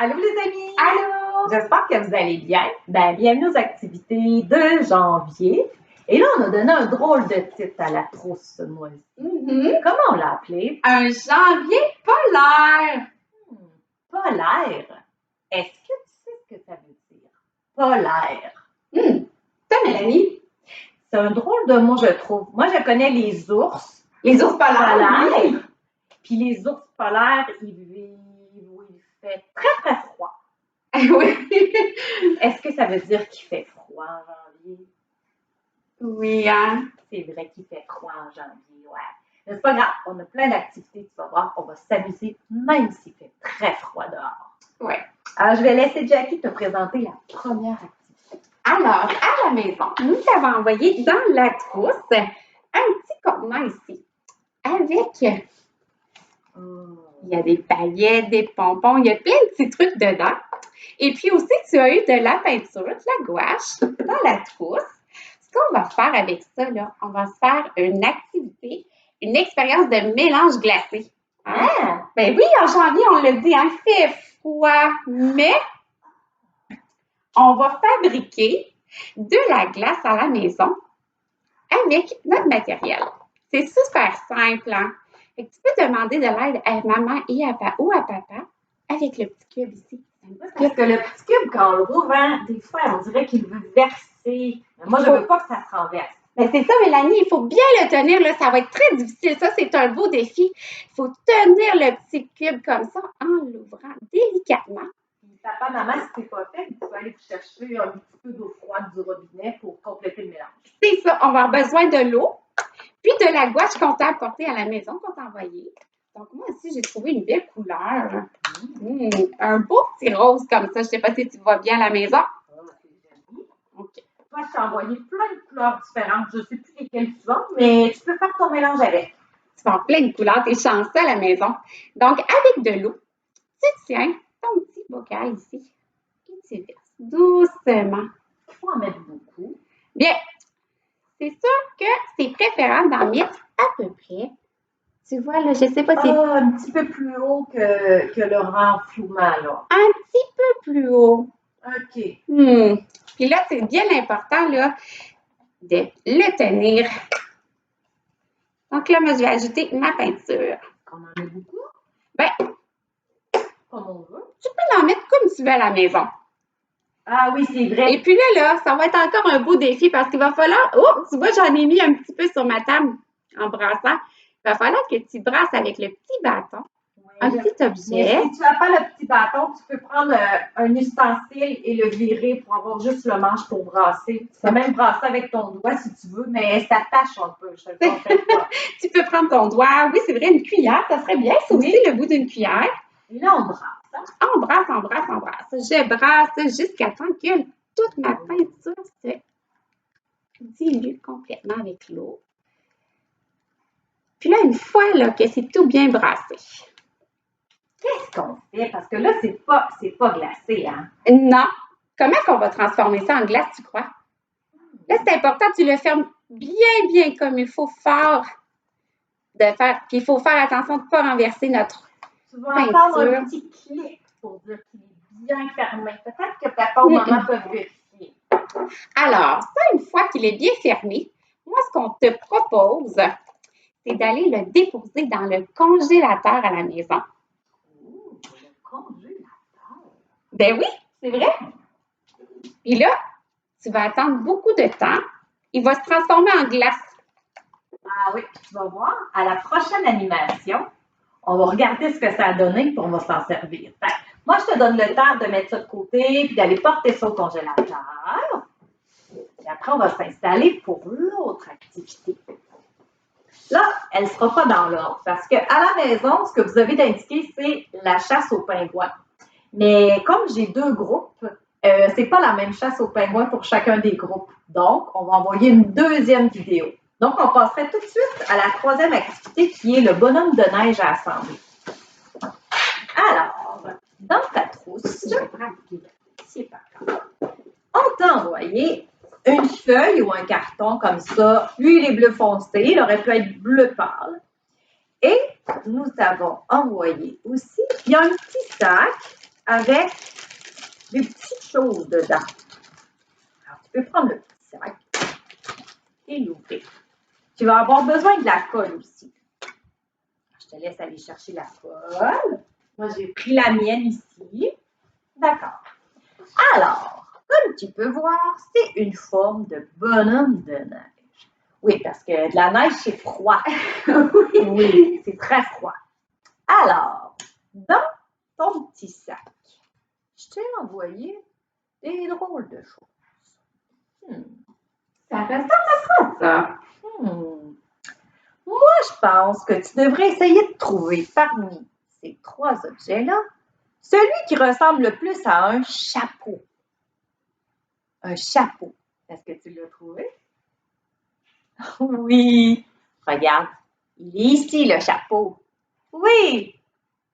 Allô les amis! Allô! J'espère que vous allez bien. Bienvenue aux activités de janvier. Et là, on a donné un drôle de titre à la trousse ce mois-ci. Comment on l'a appelé? Un janvier polaire! Polaire. Est-ce que tu sais ce que ça veut dire? Polaire. Ça, Mélanie? C'est un drôle de mot, je trouve. Moi, je connais les ours. Les ours polaires? Oui. Puis les ours polaires, ils vivent où il fait très, très froid. Oui. Est-ce que ça veut dire qu'il fait froid en janvier? Oui, hein? C'est vrai qu'il fait froid en janvier, ouais. Mais c'est pas grave, on a plein d'activités, tu vas voir, on va s'amuser même s'il fait très froid dehors. Oui. Alors, je vais laisser Jackie te présenter la première activité. Alors, à la maison, nous avons envoyé dans la trousse un petit contenant ici avec, il y a des paillettes, des pompons, il y a plein de petits trucs dedans. Et puis aussi, tu as eu de la peinture, de la gouache dans la trousse. Ce qu'on va faire avec ça, là, on va se faire une activité, une expérience de mélange glacé. Hein? Ben oui, en janvier, on l'a dit, il fait froid, mais on va fabriquer de la glace à la maison avec notre matériel. C'est super simple, hein? Fait que tu peux demander de l'aide à maman et à papa ou à papa avec le petit cube ici. Parce que le petit cube, quand on le rouvre, hein, des fois, on dirait qu'il veut verser. Mais moi, je ne veux pas que ça se renverse. Ben c'est ça, Mélanie, il faut bien le tenir, là, ça va être très difficile. Ça, c'est un beau défi. Il faut tenir le petit cube comme ça en l'ouvrant délicatement. Papa, maman, si ce n'est pas fait, tu peux aller vous chercher un petit peu d'eau froide du robinet pour compléter le mélange. C'est ça, on va avoir besoin de l'eau, puis de la gouache qu'on t'a apportée à la maison, qu'on t'a envoyée. Donc, moi aussi, j'ai trouvé une belle couleur. Un beau petit rose comme ça. Je ne sais pas si tu vois bien à la maison. OK. Moi, je t'ai envoyé plein de couleurs différentes. Je ne sais plus lesquelles tu as, mais tu peux faire ton mélange avec. Tu vas avoir plein de couleurs, tu es chanceux à la maison. Donc, avec de l'eau, tu tiens ton petit bocal ici et tu verses doucement. Il faut en mettre beaucoup. Bien, c'est sûr que c'est préférable d'en mettre à peu près. Tu vois, là, je ne sais pas si... un petit peu plus haut que le renflouement, là. Un petit peu plus haut. OK. Puis là, c'est bien important, là, de le tenir. Donc là, moi, je vais ajouter ma peinture. On en met beaucoup? Bien, comme on veut. Tu peux l'en mettre comme tu veux à la maison. Ah oui, c'est vrai. Et puis là, ça va être encore un beau défi parce qu'il va falloir... Oh, tu vois, j'en ai mis un petit peu sur ma table en brassant. Il va falloir que tu brasses avec le petit bâton. Oui, un petit objet. Mais si tu n'as pas le petit bâton, tu peux prendre un ustensile et le virer pour avoir juste le manche pour brasser. Tu peux même brasser avec ton doigt si tu veux, mais ça tâche un peu. Je te le conseille pas. Tu peux prendre ton doigt. Oui, c'est vrai, une cuillère, ça serait bien. C'est aussi le bout d'une cuillère. Et là, on brasse. On brasse. Je brasse jusqu'à temps que toute ma peinture se dilue complètement avec l'eau. Puis là, une fois là, que c'est tout bien brassé, qu'est-ce qu'on fait? Parce que là, c'est pas glacé, hein? Non. Comment qu'on va transformer ça en glace, tu crois? Là, c'est important, tu le fermes bien comme il faut fort de faire. Puis il faut faire attention de ne pas renverser notre tu vas entendre un petit clic pour dire qu'il est bien fermé. Peut-être que papa ou maman peuvent vérifier. Alors, ça, une fois qu'il est bien fermé, moi, ce qu'on te propose, c'est d'aller le déposer dans le congélateur à la maison. Oh, le congélateur? Ben oui, c'est vrai. Puis là, tu vas attendre beaucoup de temps. Il va se transformer en glace. Ah oui, tu vas voir, à la prochaine animation, on va regarder ce que ça a donné puis on va s'en servir. Fait, moi, je te donne le temps de mettre ça de côté puis d'aller porter ça au congélateur. Et après, on va s'installer pour l'autre activité. Là, elle ne sera pas dans l'ordre parce qu'à la maison, ce que vous avez d'indiqué, c'est la chasse aux pingouins. Mais comme j'ai deux groupes, c'est pas la même chasse aux pingouins pour chacun des groupes. Donc, on va envoyer une deuxième vidéo. Donc, on passerait tout de suite à la troisième activité qui est le bonhomme de neige à assembler. Alors, dans ta trousse, on t'a envoyé une feuille ou un carton comme ça. Lui, il est bleu foncé, il aurait pu être bleu pâle. Et nous avons envoyé aussi, il y a un petit sac avec des petites choses dedans. Alors, tu peux prendre le petit sac et l'ouvrir. Tu vas avoir besoin de la colle aussi. Je te laisse aller chercher la colle. Moi, j'ai pris la mienne ici. D'accord. Alors, comme tu peux voir, c'est une forme de bonhomme de neige. Oui, parce que de la neige, c'est froid. Oui, c'est très froid. Alors, dans ton petit sac, je t'ai envoyé des drôles de choses. Ça ressemble à quoi, ça? Moi, je pense que tu devrais essayer de trouver parmi ces 3 objets-là celui qui ressemble le plus à un chapeau. Un chapeau. Est-ce que tu l'as trouvé? Oui. Regarde, il est ici, le chapeau. Oui.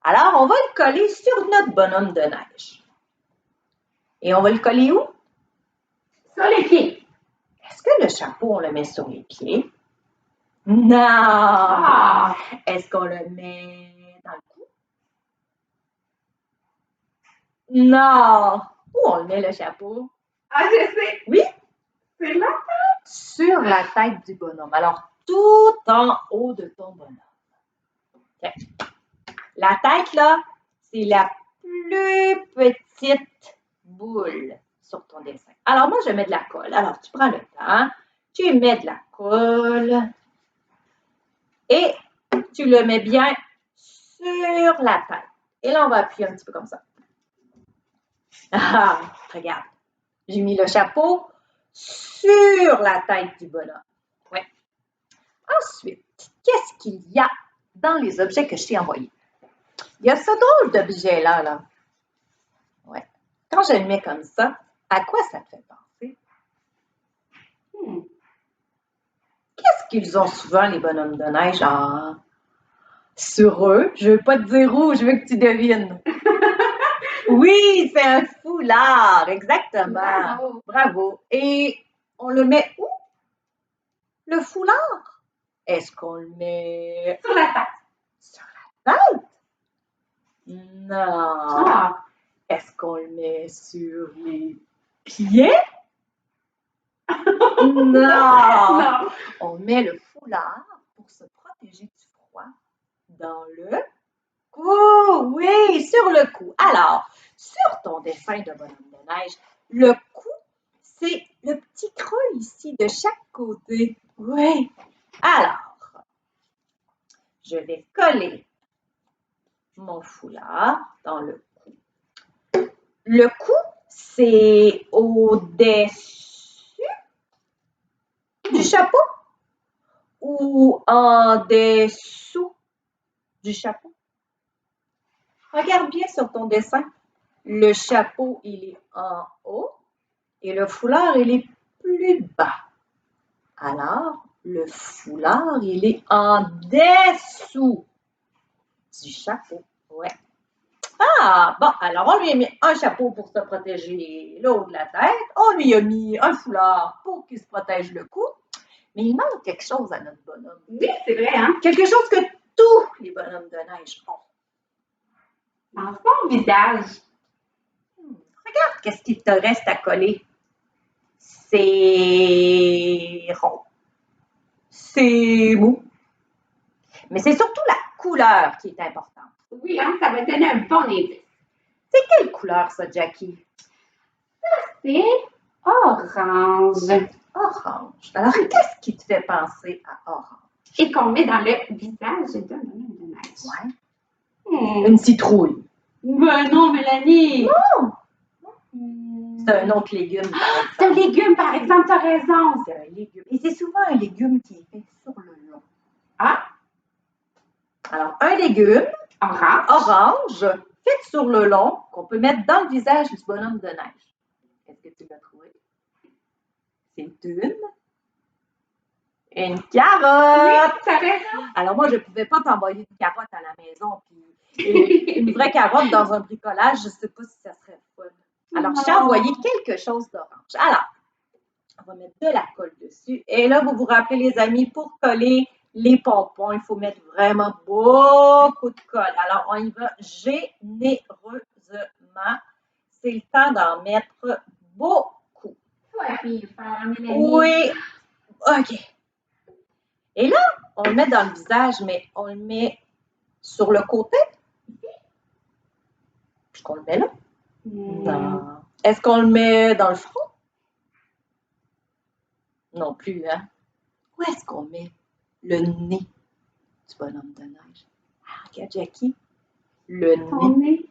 Alors, on va le coller sur notre bonhomme de neige. Et on va le coller où? Sur les pieds. Est-ce que le chapeau, on le met sur les pieds? Non! Ah! Est-ce qu'on le met dans le cou? Non! Où on le met, le chapeau? Ah, je sais! Oui? C'est là? Sur la tête du bonhomme. Alors, tout en haut de ton bonhomme. Okay. La tête, là, c'est la plus petite boule sur ton dessin. Alors, moi, je mets de la colle. Alors, tu prends le temps, tu mets de la colle et tu le mets bien sur la tête. Et là, on va appuyer un petit peu comme ça. Ah, regarde. J'ai mis le chapeau sur la tête du bonhomme. Ouais. Ensuite, qu'est-ce qu'il y a dans les objets que je t'ai envoyés? Il y a ce drôle d'objet-là. Là. Ouais. Quand je le mets comme ça, à quoi ça te fait penser? Qu'est-ce qu'ils ont souvent, les bonhommes de neige, sur eux? Je ne veux pas te dire où, je veux que tu devines. Oui, c'est un foulard, exactement. Bravo. Bravo. Et on le met où? Le foulard? Est-ce qu'on le met Sur la tête. sur la tête? Non. Ah! Est-ce qu'on le met sur les pieds? Non. Non! On met le foulard pour se protéger du froid dans le cou. Oui, sur le cou. Alors, sur ton dessin de bonhomme de neige, le cou, c'est le petit creux ici de chaque côté. Oui. Alors, je vais coller mon foulard dans le cou. Le cou, c'est au-dessus du chapeau ou en dessous du chapeau? Regarde bien sur ton dessin. Le chapeau, il est en haut et le foulard, il est plus bas. Alors, le foulard, il est en dessous du chapeau. Ouais. Ah, bon, alors on lui a mis un chapeau pour se protéger le haut de la tête. On lui a mis un foulard pour qu'il se protège le cou. Mais il manque quelque chose à notre bonhomme. Oui, c'est vrai, hein? Quelque chose que tous les bonhommes de neige ont. Dans son visage. Regarde, qu'est-ce qu'il te reste à coller? C'est rond. C'est mou. Mais c'est surtout la couleur qui est importante. Oui, hein, ça va donner un bon indice. C'est quelle couleur, ça, Jackie? C'est orange. Orange. Alors, qu'est-ce qui te fait penser à orange? Et qu'on met dans le visage d'un bonhomme de neige. Ouais. Une citrouille. Ben non, Mélanie! Non! Hmm. C'est un autre légume, par exemple. C'est un légume, par exemple, t'as raison. C'est un légume. Et c'est souvent un légume qui est fait sur le long. Ah! Alors, un légume orange fait sur le long qu'on peut mettre dans le visage du bonhomme de neige. Est-ce que tu l'as trouvé? C'est une carotte! Oui, t'as raison. Alors, moi, je ne pouvais pas t'envoyer une carotte à la maison. Puis une vraie carotte dans un bricolage, je ne sais pas si ça serait fun. Alors, je t'ai envoyé quelque chose d'orange. Alors, on va mettre de la colle dessus. Et là, vous vous rappelez, les amis, pour coller les pompons, il faut mettre vraiment beaucoup de colle. Alors, on y va généreusement. c'est le temps d'en mettre beaucoup. Toi, puis faire, Mélanie. Oui. OK. Et là, on le met dans le visage, mais on le met sur le côté. Puis qu'on le met là. Non. Est-ce qu'on le met dans le front? Non plus, hein? Où est-ce qu'on met le nez du bonhomme de neige? Ah, regarde, Jackie. Le Ton nez. nez.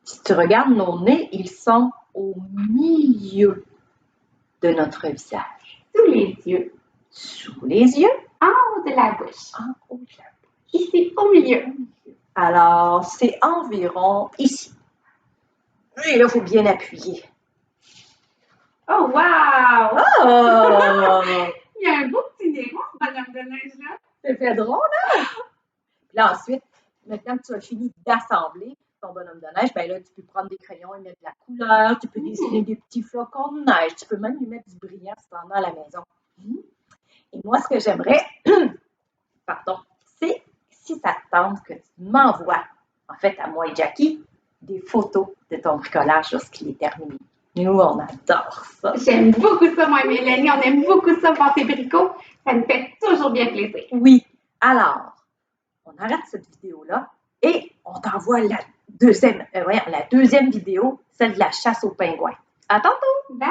Si tu regardes nos nez, ils sont au milieu de notre visage. Sous les yeux. Sous les yeux. En haut de la bouche. En haut de la bouche. Ici, au milieu. Alors, c'est environ ici. Et là, il faut bien appuyer. Oh, wow! Oh! Il y a un beau petit nez, ce bonhomme de neige-là. C'est fait drôle, hein? Puis là, ensuite, maintenant que tu as fini d'assembler ton bonhomme de neige, ben là, tu peux prendre des crayons et mettre de la couleur, tu peux dessiner des petits flocons de neige, tu peux même lui mettre du brillant si tu en as à la maison. Et moi, ce que j'aimerais, pardon, c'est si ça te tente que tu m'envoies, en fait, à moi et Jackie, des photos de ton bricolage lorsqu'il est terminé. Nous, on adore ça. J'aime beaucoup ça, moi et Mélanie. On aime beaucoup ça, voir tes bricots. Ça nous fait toujours bien plaisir. Oui. Alors, on arrête cette vidéo-là et on t'envoie la deuxième vidéo, celle de la chasse aux pingouins. À tantôt! Bye!